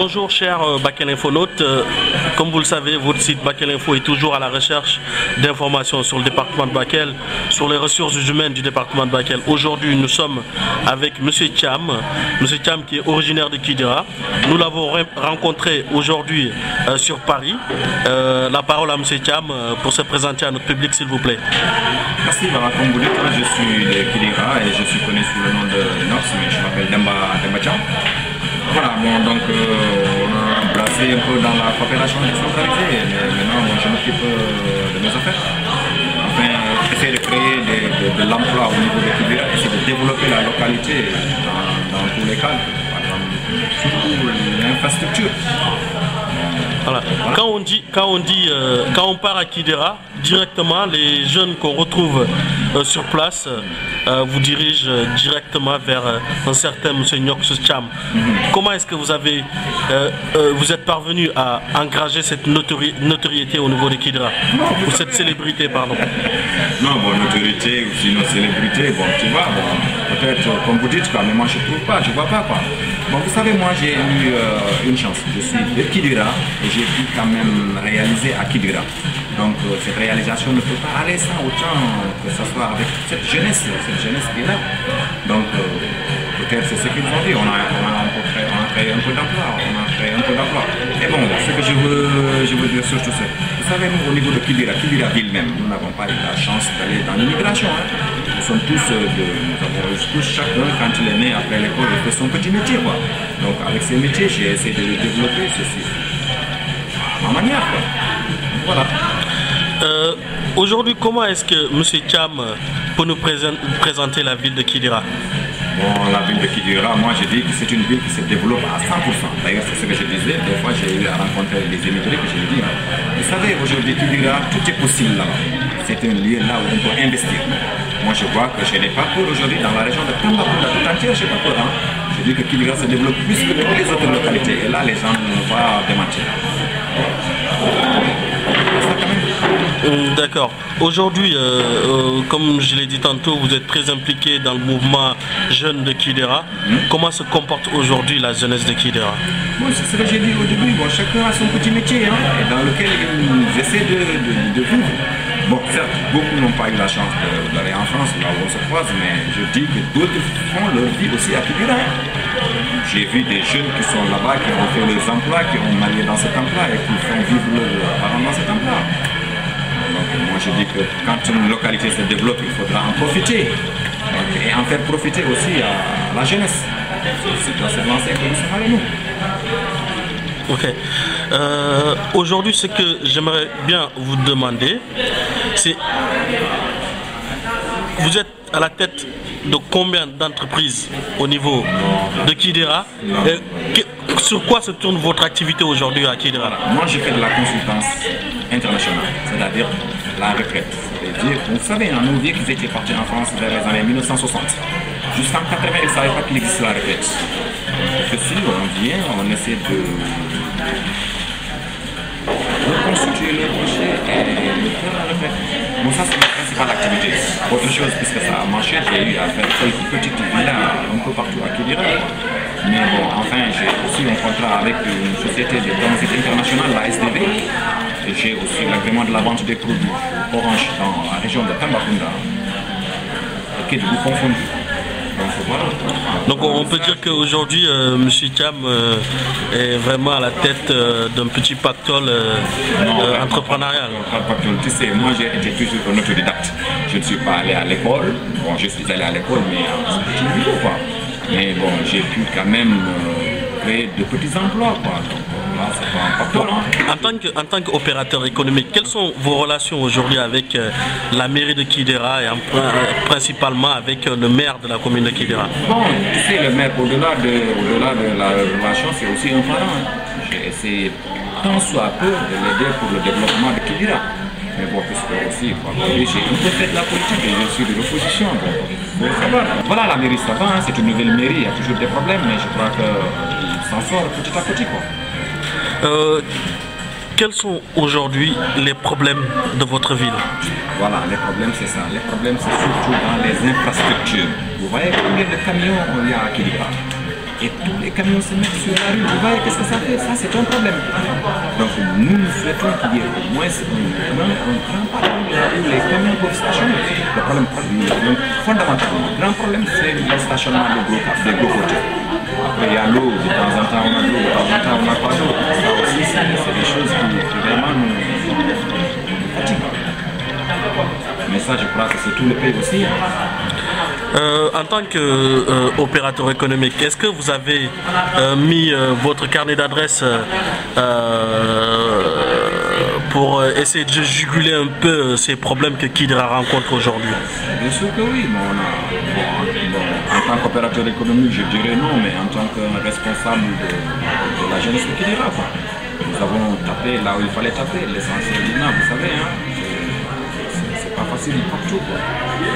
Bonjour chers Bakel Infonautes, comme vous le savez, votre site Bakel Info est toujours à la recherche d'informations sur le département de Bakel, sur les ressources humaines du département de Bakel. Aujourd'hui nous sommes avec M. Thiam qui est originaire de Kidira. Nous l'avons rencontré aujourd'hui sur Paris. La parole à M. Thiam pour se présenter à notre public s'il vous plaît. Merci, comme vous dites, je suis de Kidira et je suis connu sous le nom de Nox, mais je m'appelle Demba Thiam. Voilà, bon, donc on a placé un peu dans la coopération décentralisée, mais maintenant je m'occupe de mes affaires. Enfin, essayer de créer de l'emploi au niveau de Kidira, essayer de développer la localité dans tous les cadres, par exemple, surtout l'infrastructure. Voilà. Quand on part à Kidira, directement les jeunes qu'on retrouve sur place vous dirigent directement vers un certain M. Nox Thiam. Comment est-ce que vous êtes parvenu à engager cette notoriété au niveau de Kidira, ou cette célébrité, pardon? Non, bon, notoriété ou sinon célébrité, bon, tu vois, bon, peut-être comme vous dites, quoi, mais moi je ne trouve pas, je ne vois pas, quoi. Bon, vous savez, moi j'ai eu une chance, je suis de Kidira et j'ai pu quand même réaliser à Kidira. Donc cette réalisation ne peut pas aller sans autant que ce soit avec cette jeunesse qui est là. Donc peut-être c'est ce qu'ils ont dit, on a créé un peu d'emploi, Et bon, ce que je veux dire surtout c'est, vous savez, nous au niveau de Kidira ville même, nous n'avons pas eu la chance d'aller dans l'immigration. Nous sommes tous, chacun quand il est né après l'école, il fait son petit métier, quoi. Donc avec ces métiers, j'ai essayé de le développer, ceci, ma manière, quoi. Voilà. Aujourd'hui, comment est-ce que M. Thiam peut nous présenter la ville de Kidira? Bon, la ville de Kidira, moi je dis que c'est une ville qui se développe à 100%. D'ailleurs, c'est ce que je disais. Des fois, j'ai eu à rencontrer des immigrés que j'ai dit. Vous savez, aujourd'hui, Kidira, tout est possible là-bas. C'est un lieu là où on peut investir. Moi, je vois que je n'ai pas peur aujourd'hui dans la région de Tambacounda, tout entière, je n'ai pas peur. Je dis que Kidira se développe plus que toutes les autres localités. Et là, les gens ne vont pas démentir. D'accord. Aujourd'hui, comme je l'ai dit tantôt, vous êtes très impliqué dans le mouvement jeune de Kidira. Comment se comporte aujourd'hui la jeunesse de Kidira? Bon, c'est ce que j'ai dit au début. Bon, chacun a son petit métier et dans lequel ils essaient de vivre. Bon, certes, beaucoup n'ont pas eu la chance d'aller en France, là où on se croise, mais je dis que d'autres font leur vie aussi à Kidira. J'ai vu des jeunes qui sont là-bas, qui ont fait leurs emplois, qui ont marié dans cet emploi et qui font vivre leurs parents dans cet emploi. Donc moi je dis que quand une localité se développe, il faudra en profiter et en faire profiter aussi à la jeunesse. C'est dans cette lancée que nous sommes allés, nous. Ok. Aujourd'hui, ce que j'aimerais bien vous demander, c'est vous êtes à la tête de combien d'entreprises au niveau de Kidira? Sur quoi se tourne votre activité aujourd'hui à Kidira? Moi, je fais de la consultance internationale, c'est-à-dire la retraite. C'est-à-dire, vous savez, nos vieux qui étaient partis en France vers les années 1960. Jusqu'en 80, ils ne savaient pas qu'il existe la retraite. Ici, on vient, on essaie de reconstituer le projet et de faire la retraite. Bon, ça, c'est ma principale activité. Autre chose, puisque ça a marché, j'ai eu à faire quelques petites villas un peu partout à Kidira. Mais bon, enfin, j'ai aussi un contrat avec une société de transit international, la SDV. Et j'ai aussi l'agrément de la vente des produits Orange dans la région de Tambacounda. Qui est de vous confondre. Donc voilà. Donc on peut dire qu'aujourd'hui, M. Thiam est vraiment à la tête d'un petit pactole entrepreneurial. Pas de pactole, tu sais, moi j'ai été toujours un autodidacte. Je ne suis pas allé à l'école. Bon, je suis allé à l'école, mais à un petit niveau, quoi. Mais bon, j'ai pu quand même créer de petits emplois, quoi. Donc là, c'est pas un pactole. En tant qu'opérateur économique, quelles sont vos relations aujourd'hui avec la mairie de Kidira et principalement avec le maire de la commune de Kidira? Bon, tu sais, le maire, au-delà de la relation, c'est aussi un parent. J'ai essayé tant soit peu de l'aider pour le développement de Kidira. Mais bon, puisque aussi, j'ai un peu fait de la politique et je suis de l'opposition. Voilà, la mairie, ça va, c'est une nouvelle mairie, il y a toujours des problèmes, mais je crois qu'il s'en sort petit à petit, quoi. Quels sont aujourd'hui les problèmes de votre ville? Voilà, les problèmes c'est ça. Les problèmes c'est surtout dans les infrastructures. Vous voyez combien de camions il y a à Kidira? et tous les camions se mettent sur la rue. Vous voyez qu'est-ce que ça fait? Ça, c'est un problème. Donc nous souhaitons qu'il y ait au moins un grand parcours où les camions peuvent stationner. Le problème fondamentalement, le grand problème, c'est le stationnement des gros porteurs. Après, il y a l'eau, de temps en temps on a de l'eau, de temps en temps on n'a pas d'eau. Ça aussi, c'est des choses qui vraiment nous fatiguent. Mais ça, je crois que c'est tout le pays aussi. En tant qu'opérateur économique, est-ce que vous avez mis votre carnet d'adresse pour essayer de juguler un peu ces problèmes que Kidira rencontre aujourd'hui? Bien sûr que oui, mais en tant qu'opérateur économique, je dirais non, mais en tant que responsable de la jeunesse de Kidira, nous avons tapé là où il fallait taper, l'essentiel du vous savez, hein, c'est pas facile partout.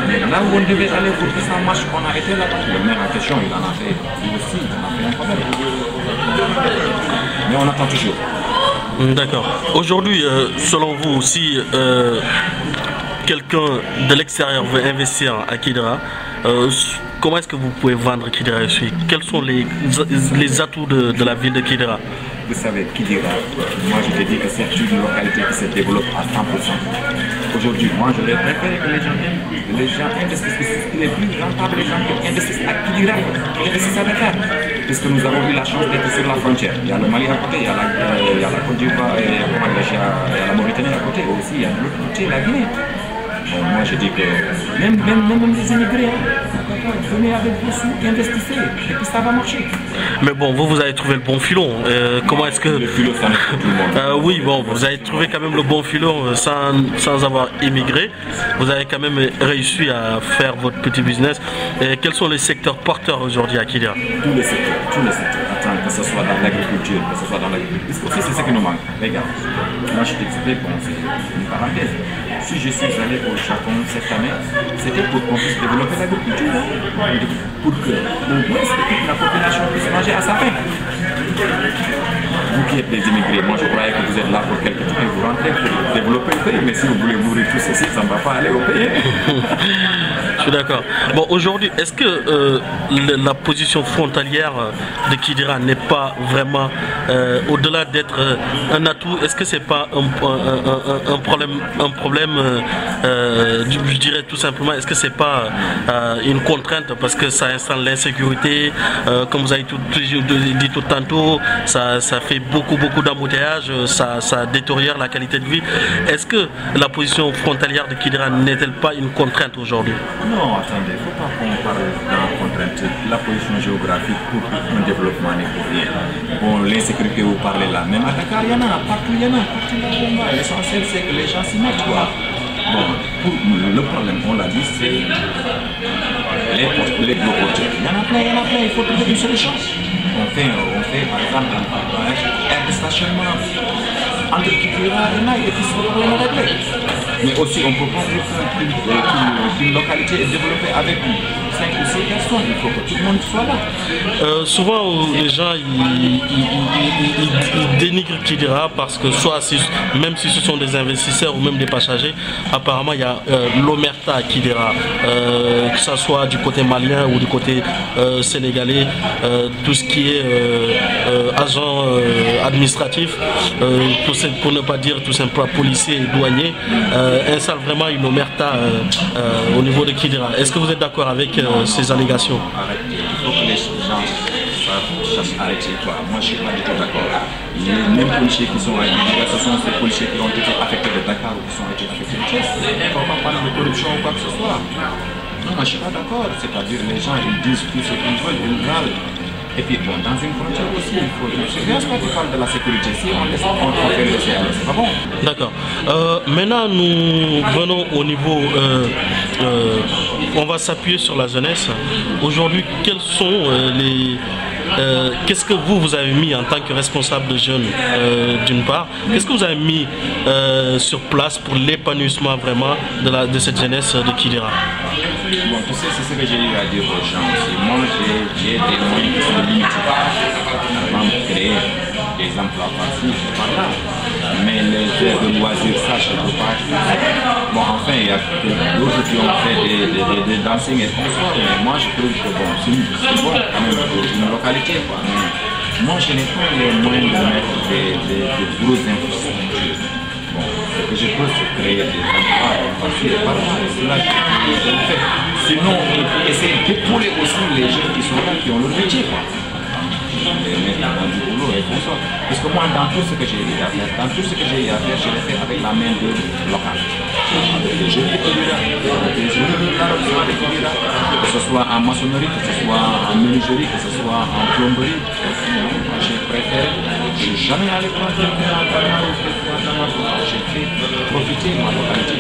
Mais là où on devait aller pour que ça marche, on a été là-bas. Le maire en question, il en a fait, lui aussi, il en a fait un problème. Mais on attend toujours. D'accord. Aujourd'hui, selon vous, si quelqu'un de l'extérieur veut investir à Kidira, comment est-ce que vous pouvez vendre Kidira ici? Quels sont les atouts de la ville de Kidira? Vous savez, Kidira, moi je te dis que c'est une localité qui se développe à 100%. Aujourd'hui, moi je vais préférer que les gens investissent. Il est plus rentable les gens qui investissent à Kidira, qui investissent à Dakar. Puisque nous avons eu la chance d'être sur la frontière. Il y a le Mali à côté, il y a la Côte d'Ivoire, il y a la Mauritanie à côté, aussi il y a de l'autre côté la Guinée. Bon, moi je dis que même les immigrés, venez avec vos sous, investissez, et puis ça va marcher. Mais bon, vous avez trouvé le bon filon. Comment est-ce que... Le filon, ça n'est pas tout le monde. Oui, bon, vous avez trouvé quand même le bon filon sans avoir immigré. Vous avez quand même réussi à faire votre petit business. Quels sont les secteurs porteurs aujourd'hui à Kidira? Tous les secteurs. Attends, que ce soit dans l'agriculture, que ce soit dans l'agriculture. Parce que c'est ce qui nous manque. Regarde, moi je t'explique, bon, c'est une parenthèse. Si je suis allé au Japon cette année, c'était pour qu'on puisse développer l'agriculture, pour que au moins toute la population puisse manger à sa faim. Vous qui êtes des immigrés, moi je croyais que vous êtes là pour quelque temps et vous rentrez pour développer le pays, mais si vous voulez mourir tous ici, ça ne va pas aller au pays. Je suis d'accord. Bon, aujourd'hui, est-ce que la position frontalière de Kidira n'est pas vraiment, au-delà d'être un atout, est-ce que c'est pas un problème, je dirais tout simplement, est-ce que c'est pas une contrainte parce que ça installe l'insécurité, comme vous avez dit tout tantôt, ça fait beaucoup d'embouteillages, ça détériore la qualité de vie. Est-ce que la position frontalière de Kidira n'est-elle pas une contrainte aujourd'hui? Non, attendez, il ne faut pas qu'on parle dans contrainte. La position géographique pour un développement n'est pour rien. Bon, l'insécurité, vous parlez là, même à Dakar, il y en a, partout il y en a, partout là où on va. L'essentiel, c'est que les gens s'y mettent, quoi. Bon, le problème, on l'a dit, c'est les gros porteurs. Il y en a plein, il faut trouver une solution. On fait par exemple un stationnement entre Kidira et Naï et puis ce problème est réglé. Mais aussi, on ne peut pas dire qu'une localité est développée avec 5 ou 6 personnes. Il faut que tout le monde soit là. Souvent, les gens ils dénigrent Kidira parce que même si ce sont des investisseurs ou même des passagers, apparemment il y a l'omerta à Kidira, que ce soit du côté malien ou du côté sénégalais, tout ce qui est agent administratif, pour ne pas dire tout simplement policier et douanier, installe vraiment une omerta au niveau de Kidira. Est-ce que vous êtes d'accord avec ces allégations? Arrêtez, il faut que les gens savent arrêter quoi. Moi je ne suis pas du tout d'accord. Les mêmes policiers qui sont à Kidira, ce sont ces policiers qui ont été affectés de Dakar ou qui sont été affectés de Thiès. Il ne faut pas parler de corruption ou quoi que ce soit. Non, moi je ne suis pas d'accord. C'est-à-dire les gens ils disent tout ce qu'ils veulent, ils râlent. Et puis bon, dans une frontière aussi, il faut une surveillance quand tu parles de la sécurité. Si on fait le laisser aller, c'est pas bon. D'accord. Maintenant, nous venons au niveau... on va s'appuyer sur la jeunesse. Aujourd'hui, quels sont qu'est-ce que vous avez mis en tant que responsable de jeunes, d'une part? Qu'est-ce que vous avez mis sur place pour l'épanouissement vraiment de cette jeunesse de Kidira? Bon, tu sais, c'est ce que j'ai eu à dire aux gens aussi. Moi, j'ai des moyens qui sont limités. Avant de créer des emplois par-ci, par-là. Mais les aires de loisirs, ça, je ne peux pas acheter. Bon, enfin, il y a d'autres qui ont fait des dancing et consorts, mais moi je trouve que bon, c'est bon quand même pour une localité. Quoi. Mais moi je n'ai pas les moyens de mettre des grosses infrastructures. Bon, ce que je peux, c'est créer des endroits par-ci et par-là, et c'est là que je le fais. Sinon, essayer d'épauler aussi les jeunes qui sont là, qui ont le métier. Quoi. Les mettre dans du boulot et tout ça. Parce que moi, dans tout ce que j'ai eu à faire, je l'ai fait avec la main d'œuvre locale. Avec les jeunes de Kibira, avec les jeunes de l'arrondissement de Kibira, que ce soit en maçonnerie, que ce soit en menuiserie, que ce soit en plomberie. J'ai préféré, je n'ai jamais allé prendre quelqu'un en Ghana ou quelqu'un dans ma vie. J'ai fait profiter de ma localité.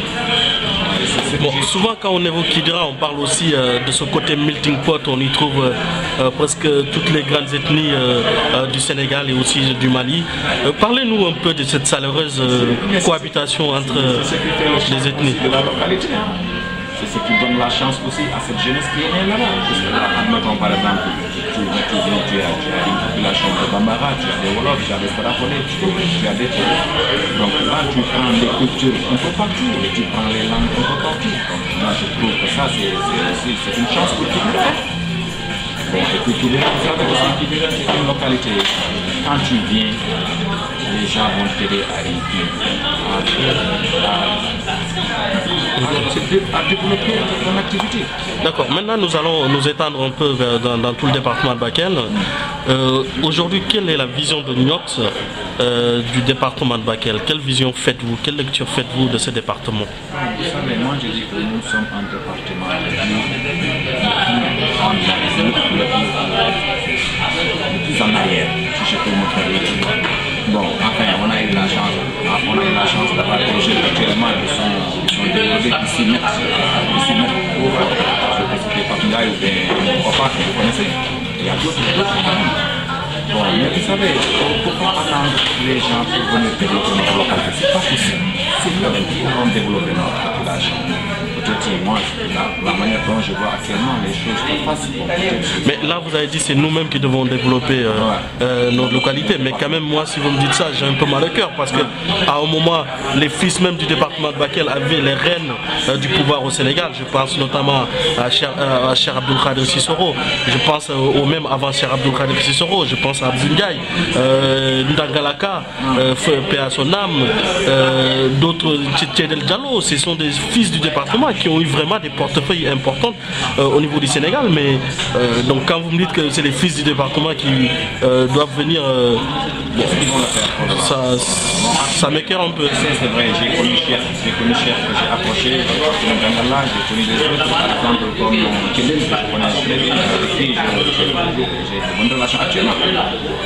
Bon, souvent quand on évoque Kidira, on parle aussi de ce côté melting pot, on y trouve presque toutes les grandes ethnies du Sénégal et aussi du Mali. Parlez-nous un peu de cette chaleureuse cohabitation entre les ethnies. De la localité, hein. C'est ce qui donne la chance aussi à cette jeunesse qui est née là-bas. Parce que là, admettons par exemple, tu as une population de Bambara, tu as des Wolofs, tu as des Sarafolais, tu as des Toulouse. Donc là, tu prends les cultures un peu partout et tu prends les langues un peu partout. Donc moi, je trouve que ça, c'est une chance pour Kibira. Bon, et puis Kibira, vous savez aussi, Kibira, c'est une localité. Quand tu viens, les gens vont t'aider à développer ton activité. D'accord, maintenant nous allons nous étendre un peu dans tout le département de Bakel. Aujourd'hui, quelle est la vision de Niox du département de Bakel? Quelle vision faites-vous? Quelle lecture faites-vous de ce département? Vous savez, moi je dis que nous sommes un département le plus en arrière, si je peux me permettre. Bon, enfin, on a eu la chance d'avoir des jeunes actuellement qui sont développés, qui s'y mettent pour citer Papingaï ou bien Opa, que vous connaissez. Il y a d'autres quand bon, mais vous savez, pourquoi attendre les gens pour venir développer notre localité? C'est pas possible. C'est nous-mêmes qui allons développer notre population. Peut-être moi, la manière dont je vois actuellement les choses se passent. Mais là, vous avez dit c'est nous-mêmes qui devons développer notre localité. Mais quand même, moi, si vous me dites ça, j'ai un peu mal au cœur. Parce qu'à un moment, les fils même du département de Bakel avaient les rênes du pouvoir au Sénégal. Je pense notamment à Cheikh Abdul Khadir Sissoko. Je pense au même avant Cheikh Abdul Khadir Sissoko. Je pense à Abdoulaye, Ndangalaka, paix à son âme, d'autres, Tchedel Diallo. Ce sont des fils du département qui ont eu vraiment des portefeuilles importants au niveau du Sénégal. Mais donc quand vous me dites que c'est les fils du département qui doivent venir, ça m'écœure un peu. C'est vrai, j'ai connu Cheikh que j'ai approché, j'ai connu les autres, par exemple comme Kelly, que je connais très bien, avec qui j'ai de bonnes relations actuellement.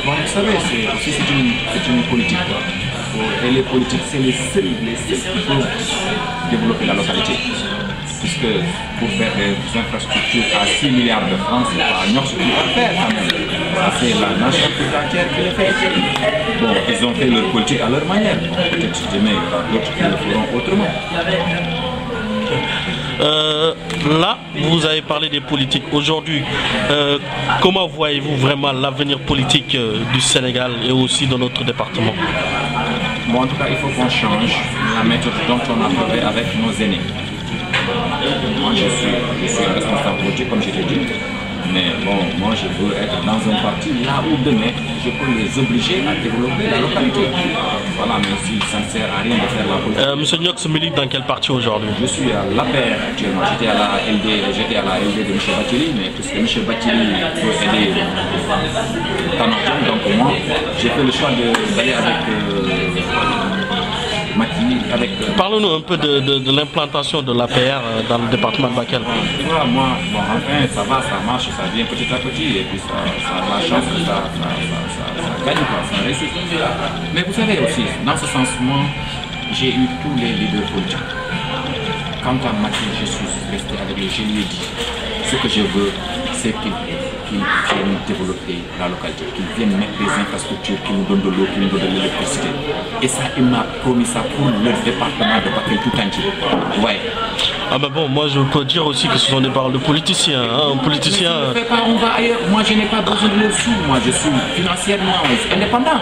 Bon, vous savez, c'est une politique. Et les politiques, c'est les seuls qui peuvent développer la localité. Puisque pour faire des infrastructures à 6 milliards de francs, c'est pas Niox qui va le faire quand même. Ça c'est la nation tout entière qui le fait. Bon, ils ont fait leur politique à leur manière. Bon, peut-être demain, il y aura d'autres qui le feront autrement. Là, vous avez parlé des politiques. Aujourd'hui, comment voyez-vous vraiment l'avenir politique du Sénégal et aussi de notre département? Bon, en tout cas, il faut qu'on change la méthode dont on a fait avec nos aînés. Moi, je suis un responsable politique, comme je l'ai dit. Mais bon, moi, je veux être dans un parti là où demain, je peux les obliger à développer la localité. Voilà, mais si ça ne sert à rien de faire la politique. Monsieur Niox milite dans quel parti aujourd'hui? Je suis à l'APR actuellement. J'étais à la LD de M. Bathily, mais puisque M. Bathily peut aider Tanordjan, donc moi, j'ai fait le choix d'aller avec Parlons-nous un peu de l'implantation de l'APR dans le département de Bakel. Voilà, moi, bon, enfin, ça va, ça marche, ça vient petit à petit, et puis ça a la chance que ça gagne, ça réussit. Mais vous savez aussi, dans ce sens, moi, j'ai eu tous les leaders politiques. Quant à Macky, je suis resté avec lui, je lui ai dit, ce que je veux, c'est qu'ils viennent développer la localité, qu'ils viennent mettre des infrastructures, qu'ils nous donnent de l'eau, qu'ils nous donnent de l'électricité. Et ça, il m'a promis ça pour le département de Bakel tout entier. Ouais. Ah ben bon, moi je peux dire aussi que ce sont des paroles de politiciens. Hein. Un politicien... Mais si je ne fais pas, on va ailleurs. Moi je n'ai pas besoin de le sous. Moi je suis financièrement indépendant.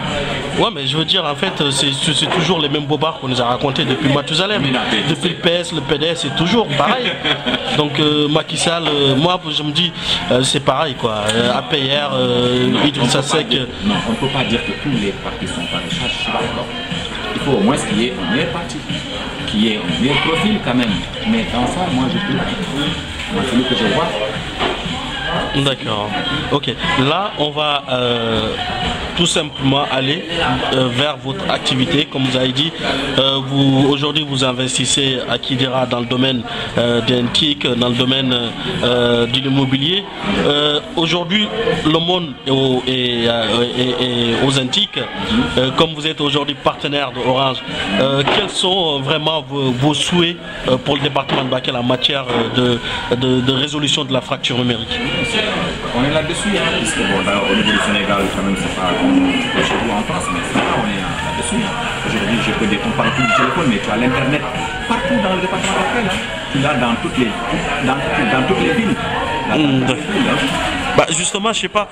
Ouais, mais je veux dire, en fait, c'est toujours les mêmes bobards qu'on nous a racontés depuis Mathusalem. Depuis le PS, le PDS, c'est toujours pareil. Donc Macky Sall, moi je me dis, c'est pareil quoi. APR, Idrissa Seck... Non, on ne peut pas dire que tous les partis sont par charge, je suis pas d'accord. Il faut au moins qu'il y ait un meilleur parti, qu'il y ait un meilleur profil quand même. Mais dans ça, moi je peux... Moi, celui que je vois... D'accord. Ok. Là, on va tout simplement aller vers votre activité. Comme vous avez dit, aujourd'hui, vous investissez à Kidira dans le domaine des NTIC, dans le domaine de l'immobilier. Aujourd'hui, le monde est aux NTIC. Comme vous êtes aujourd'hui partenaire d'Orange, quels sont vraiment vos souhaits pour le département de Bakel en matière de résolution de la fracture numérique? On est là-dessus, hein, puisque bon, au niveau du Sénégal, quand même, c'est pas comme chez vous en France, mais ça, on est là-dessus. Hein. Aujourd'hui, je peux dire, on parle plus du téléphone, mais tu as l'Internet partout dans le département de Bakel. Hein. Tu l'as dans toutes les villes. Bah justement, je sais pas,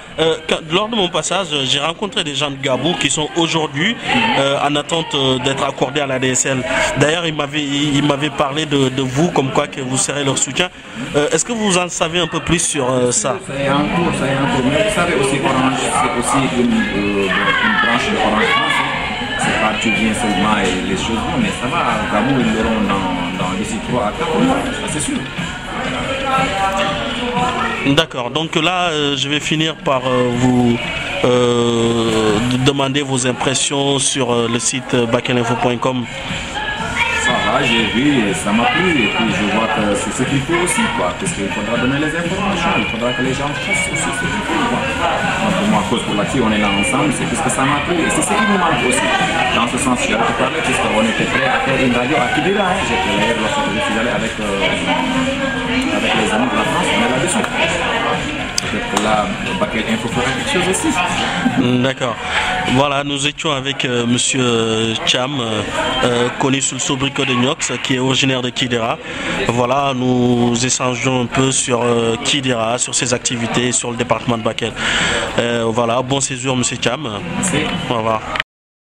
lors de mon passage, j'ai rencontré des gens de Gabou qui sont aujourd'hui en attente d'être accordés à la DSL. D'ailleurs, ils m'avaient parlé de vous, comme quoi que vous serez leur soutien. Est-ce que vous en savez un peu plus sur ça? Ça est en cours, ça est en cours. Mais vous savez aussi Orange, c'est aussi une branche de Orange France. C'est pas tu viens seulement et les choses vont, mais ça va, Gabou, ils l'auront dans d'ici 3 à 4 mois, ça c'est sûr. D'accord, donc là je vais finir par vous demander vos impressions sur le site bakelinfo.com. Ça va, j'ai vu et ça m'a plu et puis je vois que c'est ce qu'il faut aussi quoi, parce qu'il faudra donner les informations, il faudra que les gens fassent aussi ce qu'il faut quoi. Donc pour moi, cause pour laquelle on est là ensemble, c'est parce que ça m'a plu et c'est ce qui nous manque aussi. Dans ce sens, je vais te parler puisqu'on était prêt à faire une radio à Kidira, hein. J'étais d'ailleurs lorsque je suis allé avec les amis de la France, on est là-dessus. Peut-être que là, Bakel Info fera quelque chose aussi. D'accord. Voilà, nous étions avec monsieur Cham, connu sous le sobriquet de Nyox, qui est originaire de Kidira. Voilà, nous échangeons un peu sur Kidira, sur ses activités, sur le département de Bakel. Voilà, bon séjour monsieur Cham. Merci. Au revoir.